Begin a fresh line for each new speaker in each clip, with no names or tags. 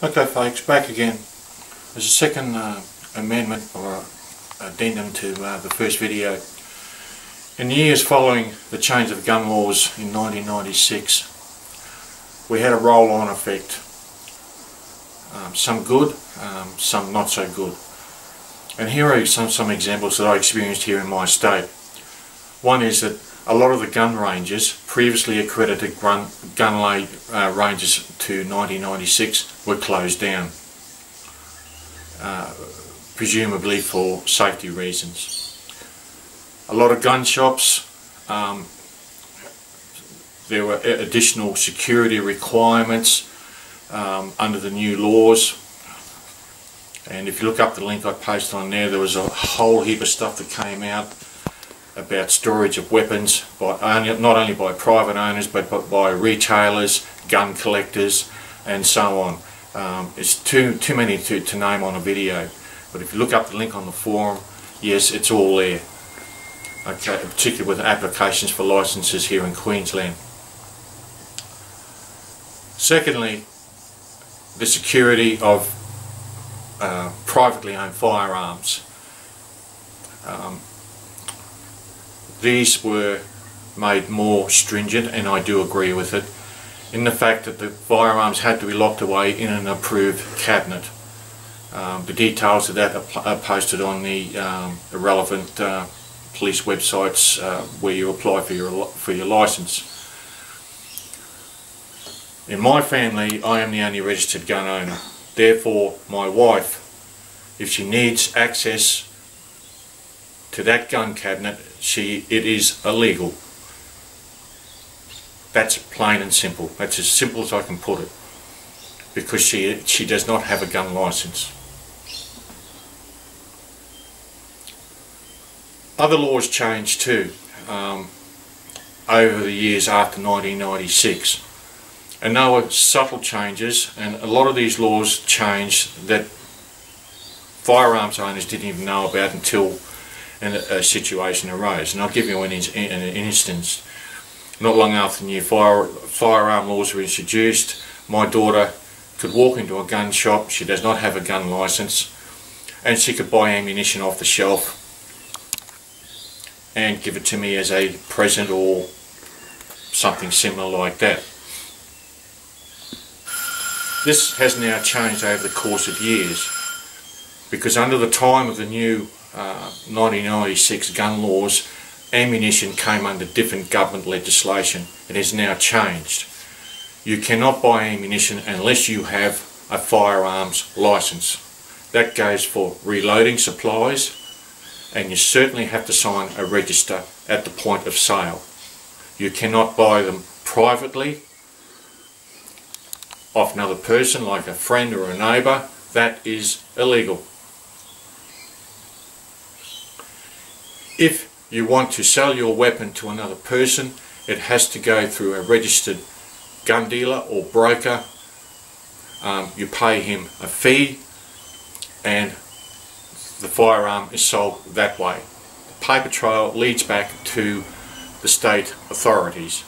Okay folks, back again. There's a second amendment or addendum to the first video. In the years following the change of gun laws in 1996, we had a roll-on effect. Some good, some not so good. And here are some examples that I experienced here in my state. One is that a lot of the gun ranges, previously accredited gun ranges to 1996, were closed down, presumably for safety reasons. A lot of gun shops, there were additional security requirements under the new laws, and if you look up the link I posted on there, there was a whole heap of stuff that came out about storage of weapons not only by private owners but by retailers, gun collectors and so on. It's too many to name on a video, but if you look up the link on the forum, yes, it's all there. Okay, particularly with applications for licenses here in Queensland. Secondly, the security of privately owned firearms. These were made more stringent, and I do agree with it, in the fact that the firearms had to be locked away in an approved cabinet. The details of that are posted on the relevant police websites where you apply for your license. In my family, I am the only registered gun owner. Therefore, my wife, if she needs access to that gun cabinet, it is illegal. That's plain and simple. That's as simple as I can put it, because she does not have a gun license. Other laws changed too over the years after 1996, and there were subtle changes, and a lot of these laws changed that firearms owners didn't even know about until a situation arose. And I'll give you an instance. Not long after the new firearm laws were introduced, my daughter could walk into a gun shop. She does not have a gun license, and she could buy ammunition off the shelf and give it to me as a present or something similar like that. This has now changed over the course of years, because under the time of the new 1996 gun laws, ammunition came under different government legislation. It has now changed. You cannot buy ammunition unless you have a firearms license. That goes for reloading supplies, and you certainly have to sign a register at the point of sale. You cannot buy them privately off another person, like a friend or a neighbour. That is illegal. If you want to sell your weapon to another person, it has to go through a registered gun dealer or broker. You pay him a fee, and the firearm is sold that way. The paper trail leads back to the state authorities.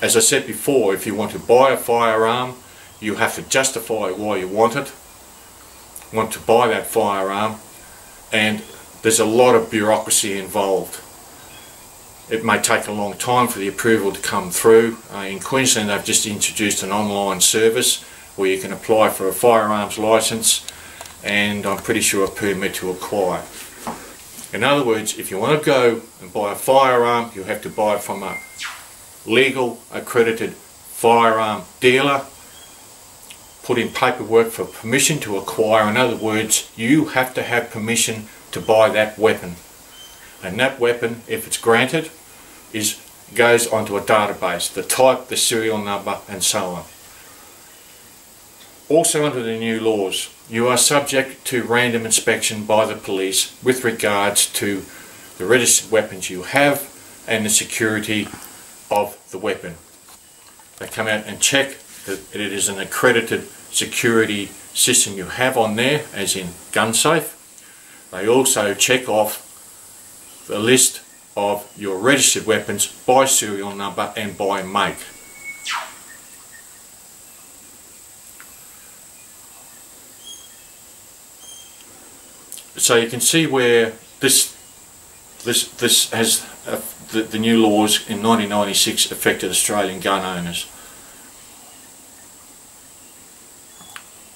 As I said before, if you want to buy a firearm, you have to justify why you want to buy that firearm, and there's a lot of bureaucracy involved. It may take a long time for the approval to come through. In Queensland, they've just introduced an online service where you can apply for a firearms license, and I'm pretty sure a permit to acquire. In other words, if you want to go and buy a firearm, you have to buy it from a legal accredited firearm dealer, put in paperwork for permission to acquire. In other words, you have to have permission to buy that weapon, and that weapon, if it's granted, goes onto a database, the type, the serial number and so on. Also, under the new laws, you are subject to random inspection by the police with regards to the registered weapons you have and the security of the weapon. They come out and check that it is an accredited security system you have on there, as in GunSafe. They also check off the list of your registered weapons by serial number and by make. So you can see where this has the new laws in 1996 affected Australian gun owners.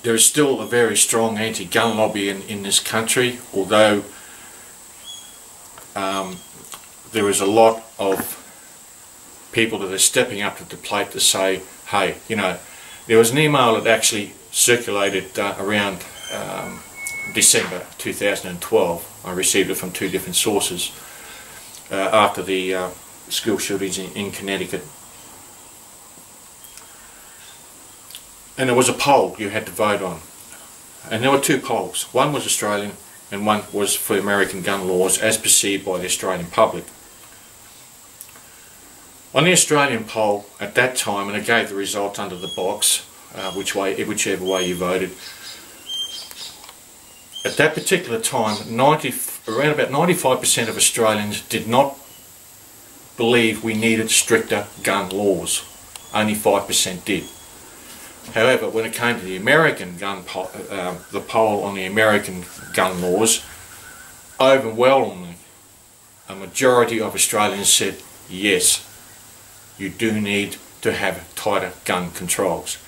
There is still a very strong anti-gun lobby in this country, although there is a lot of people that are stepping up to the plate to say, hey, you know, there was an email that actually circulated around December 2012. I received it from 2 different sources after the school shootings in Connecticut. And there was a poll you had to vote on. And there were 2 polls. One was Australian and one was for American gun laws as perceived by the Australian public. On the Australian poll at that time, and it gave the results under the box, whichever way you voted, at that particular time, around about 95% of Australians did not believe we needed stricter gun laws. Only 5% did. However, when it came to the American gun the poll on the American gun laws, overwhelmingly, a majority of Australians said yes, you do need to have tighter gun controls.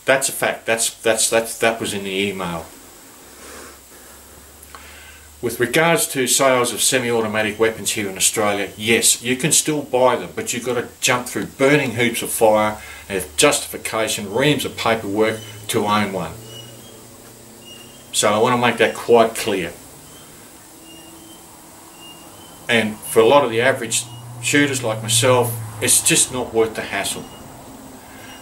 That's a fact. That was in the email. With regards to sales of semi-automatic weapons here in Australia, yes, you can still buy them, but you've got to jump through burning hoops of fire and justification, reams of paperwork to own one. So I want to make that quite clear. And for a lot of the average shooters like myself, it's just not worth the hassle.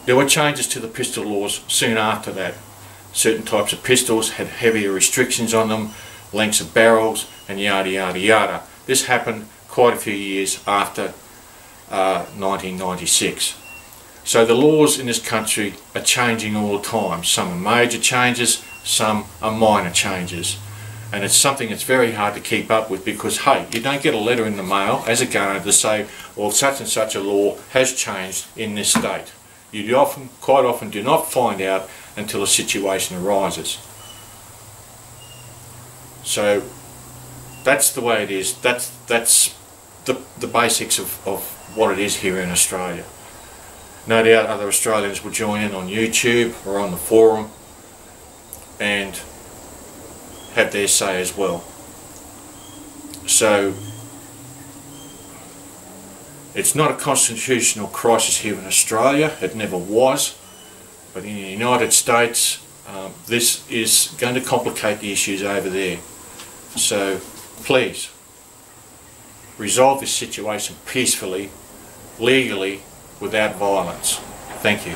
There were changes to the pistol laws soon after that. Certain types of pistols had heavier restrictions on them, lengths of barrels, and yada yada yada. This happened quite a few years after 1996. So the laws in this country are changing all the time. Some are major changes, some are minor changes. And it's something that's very hard to keep up with because, hey, you don't get a letter in the mail as a gun owner to say, well, such and such a law has changed in this state. You quite often do not find out until a situation arises. So that's the way it is. That's the basics of what it is here in Australia. No doubt other Australians will join in on YouTube or on the forum and have their say as well. So it's not a constitutional crisis here in Australia, it never was, but in the United States this is going to complicate the issues over there. So please resolve this situation peacefully, legally, without violence. Thank you.